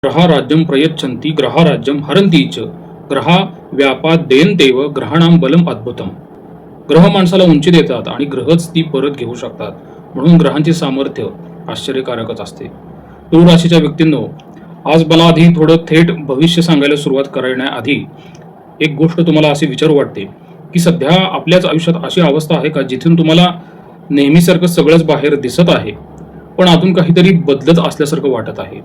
ग्रहा राज्यम प्रयच्छन्ति ग्रहा राज्यम हरन्ति च ग्रहा व्यापादेनतेव ग्रहाणाम बलम अद्भुतम. ग्रह माणसाला उंची देतात आणि ग्रहच ती परत घेऊ शकतात. म्हणून ग्रहांचे सामर्थ्य आश्चर्यकारकच असते. तुळ राशीच्या व्यक्तींनो, आज मला आधी थोडं थेट भविष्य सांगायला सुरुवात करण्याआधी एक गोष्ट तुम्हाला अशी विचारू वाटते की सध्या आपल्याच आयुष्यात अशी अवस्था आहे का जिथून तुम्हाला नेहमीसारखं सगळंच बाहेर दिसत आहे, पण आतून काहीतरी बदलत असल्यासारखं वाटत आहे.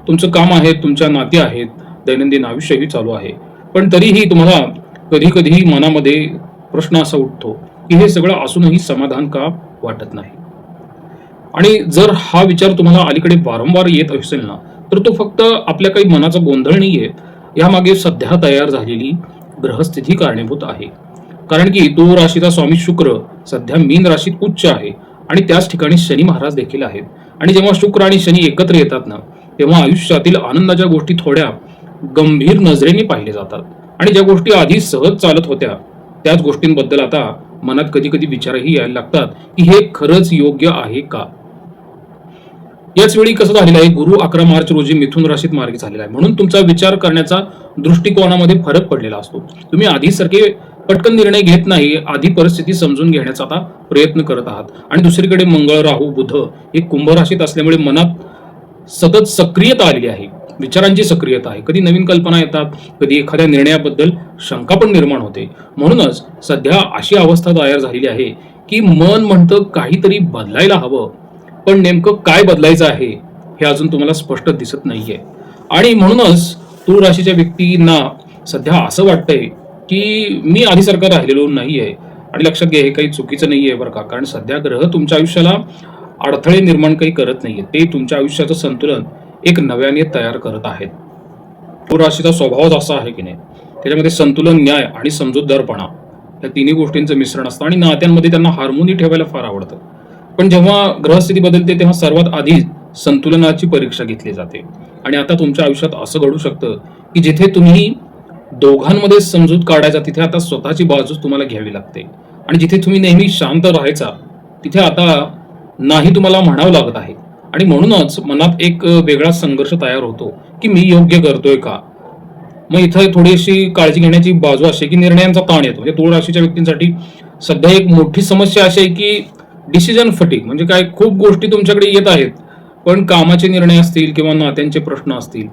तुमचं काम आहे, तुमच्या नाती आहेत, दैनंदिन आयुष्यही चालू आहे, पण तरीही तुम्हाला कधी कधी मनामध्ये प्रश्न असा उठतो की हे सगळं असूनही समाधान का वाटत नाही. आणि जर हा विचार तुम्हाला अलीकडे वारंवार येत असेल ना, तर तो फक्त आपल्या काही मनाचा गोंधळ नाहीये, यामागे सध्या तयार झालेली ग्रहस्थिती कारणीभूत आहे. कारण की तो राशीचा स्वामी शुक्र सध्या मीन राशीत उच्च आहे आणि त्याच ठिकाणी शनी महाराज देखील आहेत. आणि जेव्हा शुक्र आणि शनी एकत्र येतात ना, तेव्हा आयुष्यातील आनंदाच्या गोष्टी थोड्या गंभीर नजरेने पाहिले जातात आणि ज्या गोष्टी आधी सहज चालत होत्या त्याच गोष्टींबद्दल आता मनात कधी कधी विचारही यायला लागतात की हे खरंच योग्य आहे का. याच वेळी कसं झालेलं आहे, गुरु 11 मार्च रोजी मिथुन राशीत मार्गी झालेला आहे, म्हणून तुमचा विचार करण्याचा दृष्टिकोनामध्ये फरक पडलेला असतो. तुम्ही आधीसारखे पटकन निर्णय घेत नाही, आधी परिस्थिती समजून घेण्याचा आता प्रयत्न करत आहात. आणि दुसरीकडे मंगळ, राहू, बुध हे कुंभ राशीत असल्यामुळे मनात सतत सक्रियता आलेली आहे, विचारांची सक्रियता आहे. कधी नवीन कल्पना येतात, कधी एखाद्या निर्णयाबद्दल शंका पण निर्माण होते. म्हणूनच सध्या अशी अवस्था तयार झालेली आहे की मन म्हणतं काहीतरी बदलायला हवं, पण नेमकं काय बदलायचं आहे हे अजून तुम्हाला स्पष्ट दिसत नाहीये. आणि म्हणूनच तुळ राशीच्या व्यक्तींना सध्या असं वाटतंय की मी आधीसारखं राहिलेलो नाहीये. आणि लक्षात घ्या, हे काही चुकीचं नाहीये बरं का, कारण सध्या ग्रह तुमच्या आयुष्याला अडथळे निर्माण काही करत नाहीये, ते तुमच्या आयुष्याचं संतुलन एक नव्याने तयार करत आहेत. तुळ राशीचा स्वभावच असा आहे की नाही, त्याच्यामध्ये संतुलन, न्याय आणि समजूतदारपणा या तिन्ही गोष्टींचं मिश्रण असतं आणि नात्यांमध्ये त्यांना हार्मोनी ठेवायला फार आवडतं. पण जेव्हा ग्रहस्थिती बदलते तेव्हा सर्वात आधी संतुलनाची परीक्षा घेतली जाते. आणि आता तुमच्या आयुष्यात असं घडू शकतं की जिथे तुम्ही दोघांमध्ये समजूत काढायचा तिथे आता स्वतःची बाजूच तुम्हाला घ्यावी लागते. आणि जिथे तुम्ही नेहमी शांत राहायचा तिथे आता नाही तुम्हाला म्हणावं लागत आहे. आणि म्हणूनच मनात एक वेगळा संघर्ष तयार होतो की मी योग्य करतोय का. मग इथं थोडीशी काळजी घेण्याची बाजू अशी की निर्णयांचा ताण येतो. म्हणजे तुळ राशीच्या व्यक्तींसाठी सध्या एक मोठी समस्या अशी आहे की डिसिजन फटीग, म्हणजे काय, खूप गोष्टी तुमच्याकडे येत आहेत, पण कामाचे निर्णय असतील किंवा नात्यांचे प्रश्न असतील,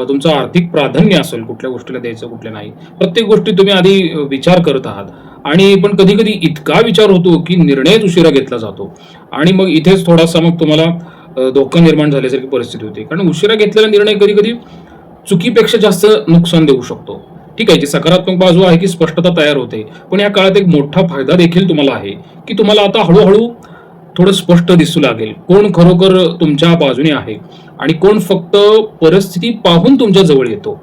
तुमचं आर्थिक प्राधान्य असेल, कुठल्या गोष्टीला द्यायचं कुठल्या नाही, प्रत्येक गोष्टी तुम्ही आधी विचार करत आहात. आणि पण कधी कधी इतका विचार होतो की निर्णयच उशिरा घेतला जातो आणि मग इथेच थोडासा मग तुम्हाला धोका निर्माण झाल्यासारखी परिस्थिती होते. कारण उशिरा घेतलेला निर्णय कधी कधी चुकीपेक्षा जास्त नुकसान देऊ शकतो. ठीक आहे, जी सकारात्मक बाजू आहे की स्पष्टता तयार होते, पण या काळात एक मोठा फायदा देखील तुम्हाला आहे की तुम्हाला आता हळूहळू थोडं स्पष्ट दिसू लागेल कोण खरोखर तुमच्या बाजूने आहे आणि कोण फक्त परिस्थिती पाहून तुमच्या जवळ येतो.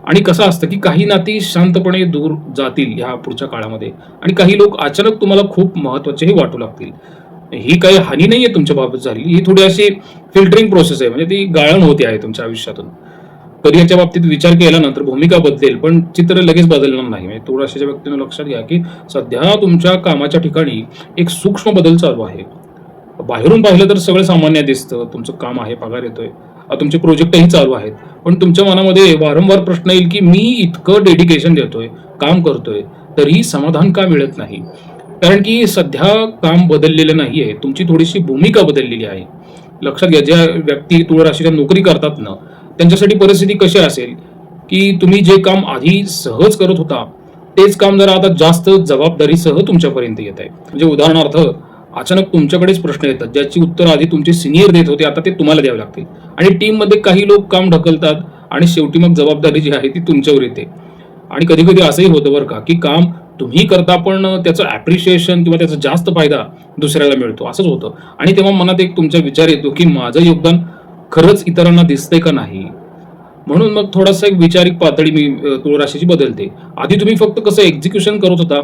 आणि कसं असतं की काही नाती शांतपणे दूर जातील ह्या पुढच्या काळामध्ये आणि काही लोक अचानक तुम्हाला खूप महत्वाचेही वाटू लागतील. ही काही हानी नाहीये तुमच्या बाबत झाली, ही थोडी अशी फिल्टरिंग प्रोसेस आहे, म्हणजे ती गाळण होते आहे तुमच्या आयुष्यातून. करिअरच्या बाबतीत विचार केल्यानंतर भूमिका बदलेल, पण चित्र लगेच बदलणार नाही. म्हणजे तुळ राशीच्या व्यक्तीने लक्षात घ्या की सध्या तुमच्या कामाच्या ठिकाणी एक सूक्ष्म बदल चालू आहे. बाहेरून पाहिलं तर सगळं सामान्य दिसतं, तुमचं काम आहे, पगार येतोय, तुमचे प्रोजेक्टही चालू आहेत, पण तुमच्या मनामध्ये वारंवार प्रश्न येईल की मी इतकं डेडिकेशन देतोय, काम करतोय, तरीही समाधान का मिळत नाही. कारण की सध्या काम बदललेलं नाहीये, तुमची थोडीशी भूमिका बदललेली आहे. लक्षात घ्या, ज्या व्यक्ती तुळ राशीच्या नोकरी करतात ना, त्यांच्यासाठी परिस्थिती कशी असेल की तुम्ही जे काम आधी सहज करत होता तेच काम जरा आता जास्त जबाबदारीसह तुमच्यापर्यंत येत आहे. म्हणजे उदाहरणार्थ, अचानक तुमच्याकडेच प्रश्न येतात ज्याची उत्तर आधी तुमचे सिनियर देत होते, आता ते तुम्हाला द्यावे लागतील. आणि टीम मध्ये काही लोक काम ढकलतात आणि शेवटी मग जबाबदारी जी आहे ती तुमच्यावर येते. आणि कधी कधी असंही होतं बरं का की काम तुम्ही करता पण त्याचं ऍप्रिशिएशन किंवा त्याचा जास्त फायदा दुसऱ्याला मिळतो, असंच होतं. आणि तेव्हा मनात एक तुमचा विचार येतो की माझं योगदान खरंच इतरांना दिसतंय का नाही. म्हणून मग थोडासा एक वैचारिक पातळी मी तुळ राशीची बदलते. आधी तुम्ही फक्त कसं एक्झिक्युशन करत होता,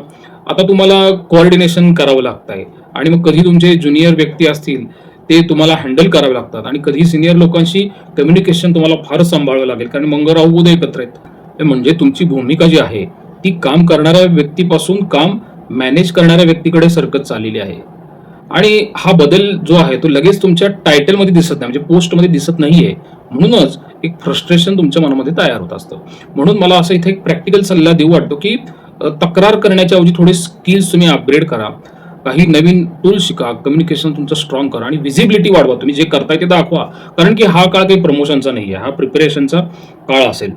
आता तुम्हाला कोऑर्डिनेशन करावं लागतंय. आणि मग कधी तुमचे ज्युनियर व्यक्ती असतील ते तुम्हाला हँडल करावे लागतात आणि कधी सिनियर लोकांशी कम्युनिकेशन तुम्हाला फार सांभाळावं लागेल, कारण मंगळ राहू बुध एकत्र आहेत. म्हणजे तुमची भूमिका जी आहे ती काम करणाऱ्या व्यक्तीपासून काम मॅनेज करणाऱ्या व्यक्तीकडे सरकत चाललेली आहे. आणि हा बदल जो आहे तो लगेच तुमच्या टायटलमध्ये दिसत नाही, म्हणजे पोस्टमध्ये दिसत नाहीये. म्हणूनच एक फ्रस्ट्रेशन तुमच्या मनामध्ये तयार होत असतं. म्हणून मला असं इथे एक प्रॅक्टिकल सल्ला देऊ वाटतो, की तक्रार करण्याच्या ऐवजी थोडे स्किल्स तुम्ही अपग्रेड करा. काही नवीन टूल्स शिका, कम्युनिकेशन तुमचं स्ट्रॉंग करा आणि व्हिजिबिलिटी वाढवा. तुम्ही जे करताय ते दाखवा. कारण की हा काळ काही प्रमोशनचा नाहीये, हा प्रिपरेशनचा काळ असेल.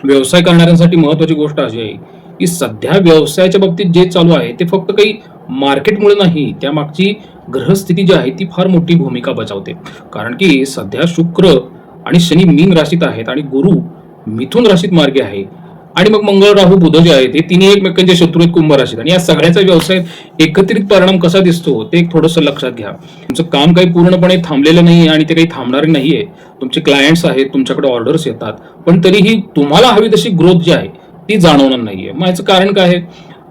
व्यवसाय करणाऱ्यांसाठी महत्वाची गोष्ट अशी आहे, की सध्या व्यवसायाच्या बाबतीत जे चालू आहे ते फक्त काही मार्केटमुळे नाही, त्यामागची ग्रहस्थिती जी आहे ती फार मोठी भूमिका बजावते. कारण की सध्या शुक्र आणि शनी मीन राशीत आहेत आणि गुरु मिथुन राशीत मार्गी आहे. आणि मग मंगळ, राहू, बुध जे आहेत हे तिन्ही एकमेकांचे शत्रू आहेत कुंभ राशीत. आणि या सगळ्याचा व्यवसायात एकत्रित परिणाम कसा दिसतो ते एक थोडंसं लक्षात घ्या. तुमचं काम काही पूर्णपणे थांबलेलं नाही आणि ते काही थांबणार नाहीये. तुमचे क्लायंट्स आहेत, तुमच्याकडे ऑर्डर्स येतात, पण तरीही तुम्हाला हवी तशी ग्रोथ जी आहे ती जाणवणार नाहीये. मग याचं कारण काय आहे?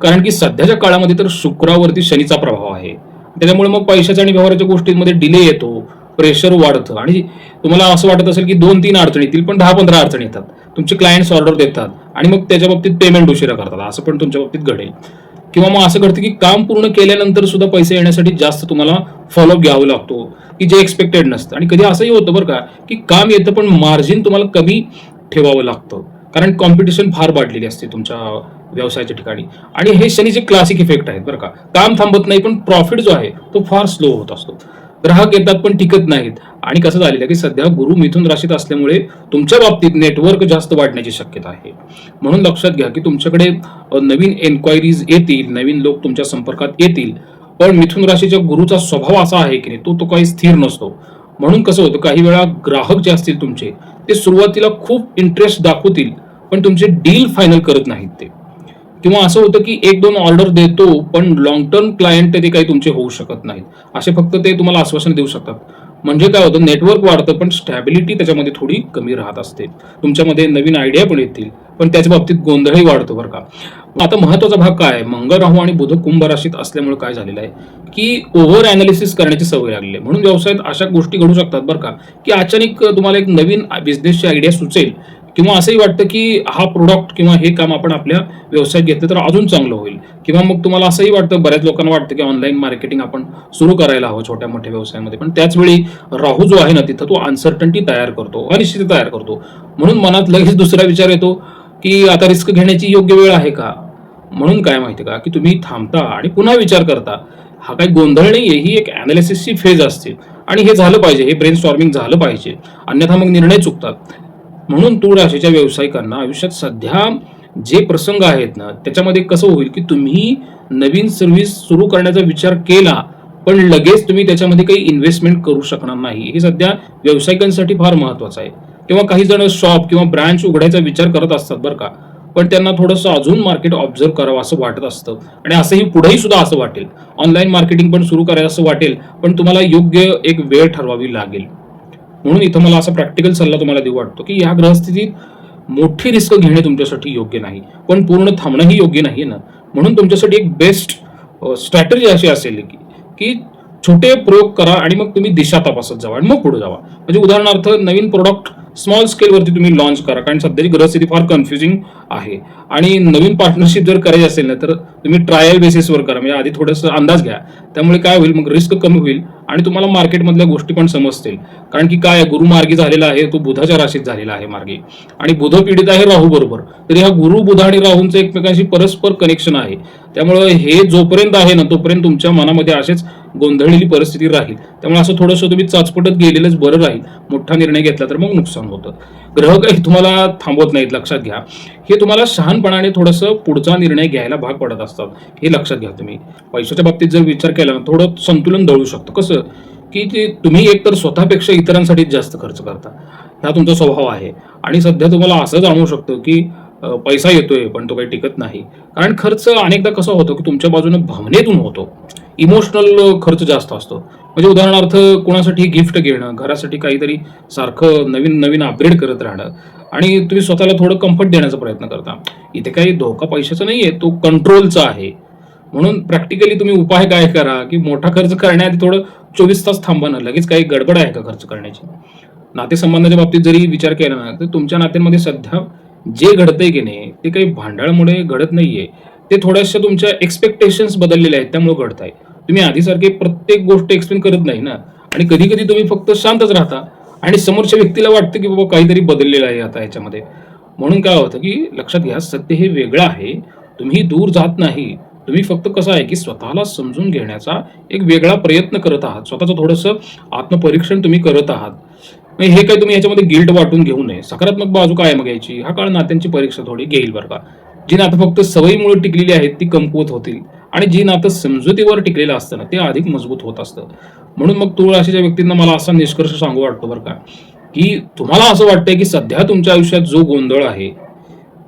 कारण की सध्याच्या काळामध्ये तर शुक्रावरती शनीचा प्रभाव आहे. त्याच्यामुळे मग पैशाच्या आणि व्यवहाराच्या गोष्टींमध्ये डिले येतो, प्रेशर वाढतं आणि तुम्हाला असं वाटत असेल की 2-3 अडचणी येतील, पण 10-15 अडचणी येतात. तुमचे क्लायंट्स ऑर्डर देतात आणि मग त्याच्या बाबतीत पेमेंट उशिरा करतात. असं पण तुमच्या बाबतीत घडेल. किंवा मग असं घडतं की काम पूर्ण केल्यानंतर सुद्धा पैसे येण्यासाठी जास्त तुम्हाला फॉलोअप घ्यावा लागतो, की जे एक्सपेक्टेड नसतं. आणि कधी असंही होतं बरं का, की काम येतं पण मार्जिन तुम्हाला कमी ठेवावं लागतं. कारण कॉम्पिटिशन फार वाढलेली असते तुमच्या व्यवसायाच्या ठिकाणी. आणि हे शनीचे क्लासिक इफेक्ट आहेत बरं का. काम थांबत नाही, पण प्रॉफिट जो आहे तो फार स्लो होत असतो. ग्राहक येतात पण टिकत नाहीत. आणि कसं झालेलं आहे की सध्या गुरु मिथुन राशीत असल्यामुळे तुमच्या बाबतीत नेटवर्क जास्त वाढण्याची शक्यता आहे. म्हणून लक्षात घ्या की तुमच्याकडे नवीन एन्क्वायरीज येतील, नवीन लोक तुमच्या संपर्कात येतील. पण मिथुन राशीच्या गुरुचा स्वभाव असा आहे की तो तो काही स्थिर नसतो. म्हणून कसं होतं, काही वेळा ग्राहक जे असतील तुमचे ते सुरुवातीला खूप इंटरेस्ट दाखवतील, पण तुमचे डील फायनल करत नाहीत ते. किंवा असं होतं की 1-2 ऑर्डर देतो, पण लॉंग टर्म क्लायंट ते काही तुमचे होऊ शकत नाहीत. असे फक्त ते तुम्हाला आश्वासन देऊ शकतात. म्हणजे काय होतं, नेटवर्क वाढतं पण स्टॅबिलिटी त्याच्यामध्ये थोडी कमी राहत असते. तुमच्यामध्ये नवीन आयडिया पण येतील, पण त्याच्या बाबतीत गोंधळही वाढतो बरं का. आता महत्वाचा भाग काय आहे, मंगळ, राहू आणि बुध कुंभ राशीत असल्यामुळे काय झालेलं आहे की ओव्हर अनालिसिस करण्याची सवय लागली आहे. म्हणून व्यवसायात अशा गोष्टी घडू शकतात बरं का, की अचानक तुम्हाला एक नवीन बिझनेसची आयडिया सुचेल किंवा असंही वाटतं की हा प्रोडक्ट किंवा हे काम आपण आपल्या व्यवसायात घेतलं तर अजून चांगलं होईल. किंवा मग तुम्हाला असंही वाटतं, बऱ्याच लोकांना वाटतं की ऑनलाईन मार्केटिंग आपण सुरू करायला हवं छोट्या मोठ्या व्यवसायामध्ये. पण त्याच वेळी राहू जो आहे ना तिथं तो अनसर्टन्टी तयार करतो, अनिश्चितता तयार करतो. म्हणून मनात लगेच दुसरा विचार येतो की आता रिस्क घेण्याची योग्य वेळ आहे का. म्हणून काय माहिती का, की तुम्ही थांबता आणि पुन्हा विचार करता. हा काही गोंधळ नाहीये, ही एक अनालिसिसची फेज असते आणि हे झालं पाहिजे, हे ब्रेन स्टॉर्मिंग झालं पाहिजे, अन्यथा मग निर्णय चुकतात. म्हणून तुळ राशीच्या व्यावसायिकांना आयुष्यात सध्या जे प्रसंग आहेत ना त्याच्यामध्ये कसं होईल की तुम्ही नवीन सर्व्हिस सुरू करण्याचा विचार केला, पण लगेच तुम्ही त्याच्यामध्ये काही इन्व्हेस्टमेंट करू शकणार नाही. हे सध्या व्यावसायिकांसाठी फार महत्वाचं आहे. किंवा काही जण शॉप किंवा ब्रँच उघडायचा विचार करत असतात बरं का, पण त्यांना थोडंसं अजून मार्केट ऑब्झर्व करावं असं वाटत असतं. आणि असंही पुढेही सुद्धा असं वाटेल, ऑनलाईन मार्केटिंग पण सुरू करायचं असं वाटेल, पण तुम्हाला योग्य एक वेळ ठरवावी लागेल. म्हणून इथं मला असा प्रॅक्टिकल सल्ला तुम्हाला देऊ वाटतो की या ग्रहस्थितीत मोठी रिस्क घेणे तुमच्यासाठी योग्य नाही, पण पूर्ण थांबणंही योग्य नाही ना. म्हणून तुमच्यासाठी एक बेस्ट स्ट्रॅटेजी अशी असेल की छोटे प्रयोग करा आणि मग तुम्ही दिशा तपासत जावा आणि मग पुढे जावा. म्हणजे उदाहरणार्थ नवीन प्रोडक्ट स्मॉल स्केलवरती तुम्ही लॉन्च करा, कारण सध्याची ग्रहस्थिती फार कन्फ्युजिंग आहे. आणि नवीन पार्टनरशिप जर करायची असेल ना तर तुम्ही ट्रायल बेसिसवर करा, म्हणजे आधी थोडंसं अंदाज घ्या. त्यामुळे काय होईल, मग रिस्क कमी होईल आणि तुम्हाला मार्केटमधल्या गोष्टी पण समजतील. कारण की काय, गुरु मार्गी झालेला आहे, तो बुधाच्या राशीत झालेला आहे मार्गी, आणि बुध पीडित आहे राहू बरोबर. तर ह्या गुरु, बुध आणि राहूंचं एकमेकांशी परस्पर कनेक्शन आहे. त्यामुळे हे जोपर्यंत आहे ना तोपर्यंत तुमच्या मनामध्ये असेच गोंधळलेली परिस्थिती राहील. त्यामुळे असं थोडंसं तुम्ही चाचपटत गेलेलंच बरं राहील. मोठा निर्णय घेतला तर मग नुकसान होतं. ग्रह काही तुम्हाला थांबवत नाहीत, लक्षात घ्या. हे तुम्हाला शहाणपणाने थोडंसं पुढचा निर्णय घ्यायला भाग पडत असतात, हे लक्षात घ्या. तुम्ही पैशाच्या बाबतीत जर विचार केला ना थोडं संतुलन दळू शकतं. कसं की ते तुम्ही एकतर स्वतःपेक्षा इतरांसाठी जास्त खर्च करता, हा तुमचा स्वभाव आहे. आणि सध्या तुम्हाला असं जाणवू शकतं की पैसा येतोय पण तो काही टिकत नाही. कारण खर्च अनेकदा कसा होतो की तुमच्या बाजूने भावनेतून होतो, इमोशनल खर्च जास्त असतो. म्हणजे उदाहरणार्थ कोणासाठी गिफ्ट घेणं, घरासाठी काहीतरी सारखं नवीन नवीन अपग्रेड करत राहणं, आणि तुम्ही स्वतःला थोडं कम्फर्ट देण्याचा प्रयत्न करता. इथे काही धोका पैशाचा नाहीये, तो कंट्रोलचा आहे. म्हणून प्रॅक्टिकली तुम्ही उपाय काय करा की मोठा खर्च करण्याआधी थोडं 24 तास थांबा ना. लगेच काही गडबड आहे का खर्च करण्याची. नातेसंबंधाच्या बाबतीत जरी विचार केला ना तर तुमच्या नात्यांमध्ये सध्या जे घडतंय की नाही ते काही भांडणामुळे घडत नाहीये, ते थोड्याशा तुमच्या एक्सपेक्टेशन्स बदललेल्या आहेत त्यामुळे घडत आहे. तुम्ही आधीसारखे प्रत्येक गोष्ट एक्सप्लेन करत नाही ना. आणि कधी कधी तुम्ही फक्त शांतच राहता आणि समोरच्या व्यक्तीला वाटतं की बाबा काहीतरी बदललेलं आहे आता याच्यामध्ये. म्हणून काय होतं की लक्षात घ्या, सत्य हे वेगळं आहे. तुम्ही दूर जात नाही. तुम्ही फक्त कसं आहे की स्वतःला समजून घेण्याचा एक वेगळा प्रयत्न करत आहात. स्वतःचं थोडंसं आत्मपरीक्षण तुम्ही करत आहात. नाही, हे काही तुम्ही ह्याच्यामध्ये गिल्ट वाटून घेऊ नये. सकारात्मक बाजू कायम घ्यायची. हा काळ नात्यांची परीक्षा थोडी घेईल बरं का. जी नातं फक्त सवयीमुळे टिकलेली आहेत ती कमकुवत होतील आणि जी नातं समजुतीवर टिकलेलं असतं ना ते अधिक मजबूत होत असतं. म्हणून मग तुळ राशीच्या व्यक्तींना मला असा निष्कर्ष सांगू वाटतो बरं का, की तुम्हाला असं वाटतंय की सध्या तुमच्या आयुष्यात जो गोंधळ आहे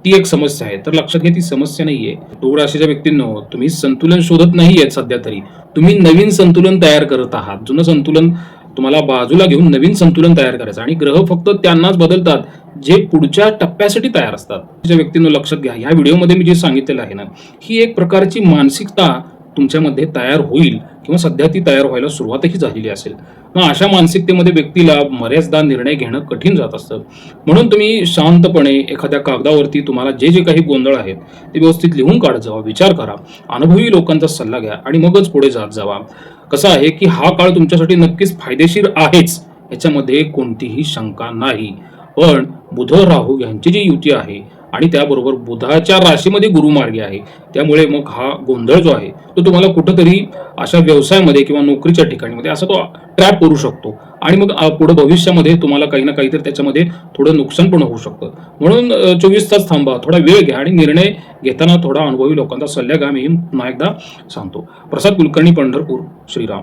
ती एक समस्या आहे. तर लक्षात घ्या, ती समस्या नाहीये. तुळ राशीच्या व्यक्तींनो, तुम्ही संतुलन शोधत नाहीये सध्या तरी. तुम्ही नवीन संतुलन तयार करत आहात. जुनं संतुलन तुम्हाला बाजूला घेऊन नवीन संतुलन तयार करायचं आणि ग्रह फक्त त्यांनाच बदलतात जे पुढच्या टप्प्यासाठी तयार असतात. ज्या व्यक्तींनो लक्षात घ्या, ह्या व्हिडिओमध्ये मी जे सांगितलेलं आहे ना, ही एक प्रकारची मानसिकता तुमच्यामध्ये तयार होईल किंवा सध्या ती तयार व्हायला सुरुवातही झालेली असेल. मग अशा मानसिकतेमध्ये व्यक्तीला बऱ्याचदा निर्णय घेणं कठीण जात असतं. म्हणून तुम्ही शांतपणे एखाद्या कागदावरती तुम्हाला जे जे काही गोंधळ आहेत ते व्यवस्थित लिहून काढत जावा, विचार करा, अनुभवी लोकांचा सल्ला घ्या आणि मगच पुढे जात जावा. कसं आहे की हा काळ तुमच्यासाठी नक्कीच फायदेशीर आहेच, याच्यामध्ये कोणतीही शंका नाही. पण बुध राहू यांची जी युती आहे आणि त्याबरोबर बुधाच्या राशीमध्ये गुरुमार्गी आहे, त्यामुळे मग हा गोंधळ जो आहे तो तुम्हाला कुठंतरी अशा व्यवसायामध्ये किंवा नोकरीच्या ठिकाणी असा तो ट्रॅप करू शकतो आणि मग पुढे भविष्यामध्ये तुम्हाला काही ना काहीतरी त्याच्यामध्ये थोडं नुकसान पण होऊ शकतं. म्हणून 24 तास थांबा, थोडा वेळ घ्या आणि निर्णय घेताना थोडा अनुभवी लोकांचा सल्ला घ्या. मी पुन्हा एकदा सांगतो. प्रसाद कुलकर्णी, पंढरपूर. श्रीराम.